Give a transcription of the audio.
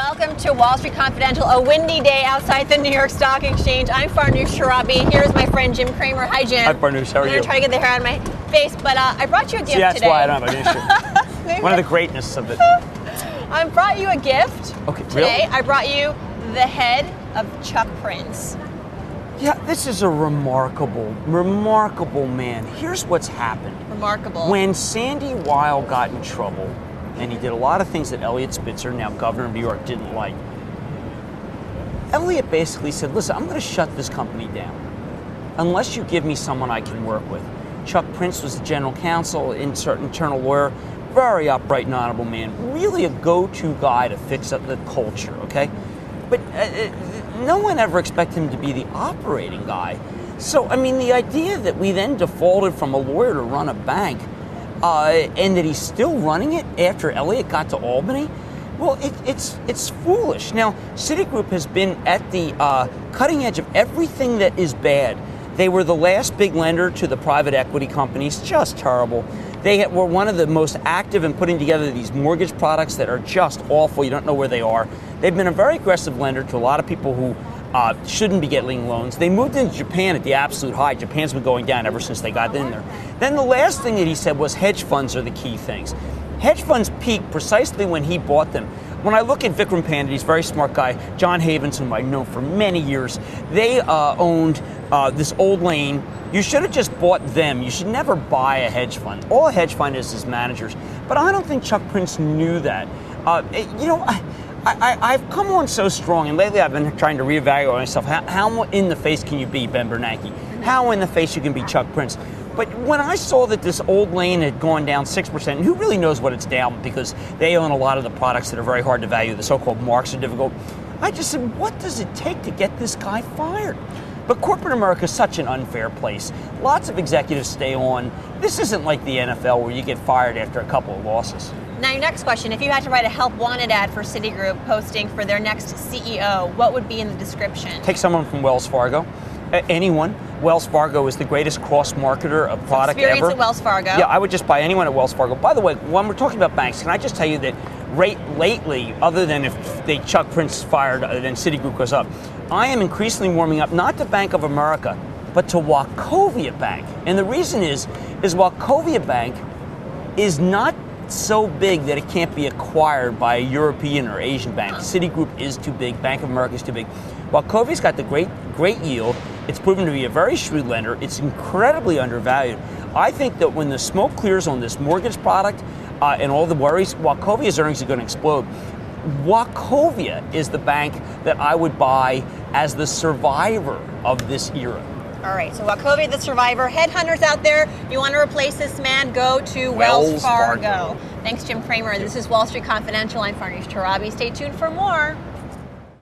Welcome to Wall Street Confidential, a windy day outside the New York Stock Exchange. I'm Farnoosh Sharabi. Here's my friend Jim Cramer. Hi, Jim. Hi, Farnoosh. How are you? I'm going to try to get the hair out of my face, but I brought you a gift today. That's why I don't have an issue. One of the greatness of it. I brought you a gift today. Really? I brought you the head of Chuck Prince. Yeah, this is a remarkable man. Here's what's happened. Remarkable. When Sandy Weil got in trouble, and he did a lot of things that Eliot Spitzer, now governor of New York, didn't like, Eliot basically said, listen, I'm going to shut this company down unless you give me someone I can work with. Chuck Prince was the general counsel, internal lawyer, very upright and honorable man, really a go-to guy to fix up the culture, okay? But no one ever expected him to be the operating guy. So, I mean, the idea that we then defaulted from a lawyer to run a bank, and that he's still running it after Eliot got to Albany, well, it's foolish. Now, Citigroup has been at the cutting edge of everything that is bad. They were the last big lender to the private equity companies, just terrible. They were one of the most active in putting together these mortgage products that are just awful. You don't know where they are. They've been a very aggressive lender to a lot of people who shouldn't be getting loans. They moved into Japan at the absolute high. Japan's been going down ever since they got in there. Then the last thing that he said was hedge funds are the key things. Hedge funds peaked precisely when he bought them. When I look at Vikram Pandit, he's a very smart guy, John Havens, whom I've known for many years, they owned this old lane. You should have just bought them. You should never buy a hedge fund. All a hedge fund is managers. But I don't think Chuck Prince knew that. I've come on so strong, and lately I've been trying to reevaluate myself. How in the face can you be Ben Bernanke? How in the face you can be Chuck Prince? But when I saw that this old lane had gone down 6%, and who really knows what it's down because they own a lot of the products that are very hard to value, the so-called marks are difficult, I just said, what does it take to get this guy fired? But corporate America is such an unfair place. Lots of executives stay on. This isn't like the NFL where you get fired after a couple of losses. Now, your next question, if you had to write a help wanted ad for Citigroup posting for their next CEO, what would be in the description? Take someone from Wells Fargo. Anyone. Wells Fargo is the greatest cross-marketer of product Experience ever. at Wells Fargo. Yeah, I would just buy anyone at Wells Fargo. By the way, when we're talking about banks, can I just tell you that lately, other than if Chuck Prince fired then Citigroup goes up, I am increasingly warming up not to Bank of America, but to Wachovia Bank. And the reason is Wachovia Bank is not so big that it can't be acquired by a European or Asian bank. Citigroup is too big. Bank of America is too big. Wachovia's got the great yield. It's proven to be a very shrewd lender. It's incredibly undervalued. I think that when the smoke clears on this mortgage product and all the worries, Wachovia's earnings are going to explode. Wachovia is the bank that I would buy as the survivor of this era. All right, so Wachovia, the survivor. Headhunters out there, you want to replace this man, go to Wells Fargo. Thanks, Jim Cramer. This is Wall Street Confidential. I'm Farnoosh Sharabi. Stay tuned for more.